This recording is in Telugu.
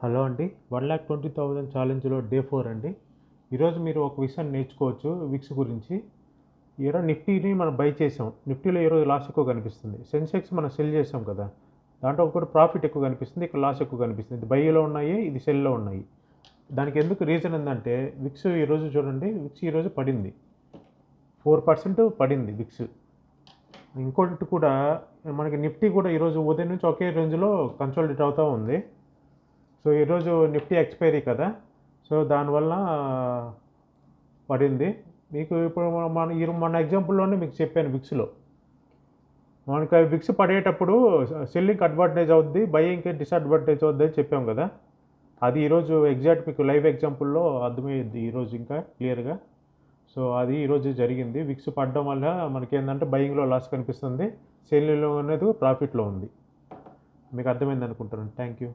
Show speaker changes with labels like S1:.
S1: హలో అండి. 1,20,000 ఛాలెంజ్‌లో డే 4 అండి. ఈరోజు మీరు ఒక విషయాన్ని నేర్చుకోవచ్చు విక్స్ గురించి. ఈరోజు నిఫ్టీని మనం బై చేసాం. నిఫ్టీలో ఈరోజు లాస్ ఎక్కువ కనిపిస్తుంది. సెన్సెక్స్ మనం సెల్ చేసాం కదా! దాంట్లో కూడా ప్రాఫిట్ ఎక్కువ కనిపిస్తుంది. ఇక్కడ లాస్ ఎక్కువ కనిపిస్తుంది. ఇది బైలో ఉన్నాయి. ఇది సెల్‌లో ఉన్నాయి. దానికి ఎందుకు రీజన్ ఏందంటే విక్స్ ఈరోజు చూడండి. విక్స్ ఈరోజు పడింది. 4% పడింది విక్స్. ఇంకోటి కూడా మనకి నిఫ్టీ కూడా ఈరోజు ఉదయం నుంచి ఒకే రేంజ్‌లో కన్సాలిడేట్ అవుతా ఉంది. సో ఈరోజు నిఫ్టీ ఎక్స్పైరీ కదా! సో దానివల్ల పడింది. మీకు ఇప్పుడు మన ఎగ్జాంపుల్‌లోనే మీకు చెప్పాను విక్స్‌లో. మనకి విక్స్ పడేటప్పుడు సెల్లింగ్‌కి అడ్వాంటేజ్ అవుద్ది, బయింగ్‌కి డిసడ్వాంటేజ్ అవుద్ది అని చెప్పాం కదా! అది ఈరోజు ఎగ్జాక్ట్ మీకు లైవ్ ఎగ్జాంపుల్‌లో అర్థమయ్యిద్ది ఈరోజు ఇంకా క్లియర్‌గా. సో అది ఈరోజు జరిగింది. విక్స్ పడడం వల్ల మనకేందంటే బయింగ్‌లో లాస్ కనిపిస్తుంది. సెల్లింగ్‌లో అనేది ప్రాఫిట్‌లో ఉంది. మీకు అర్థమైంది అనుకుంటాను. Thank you.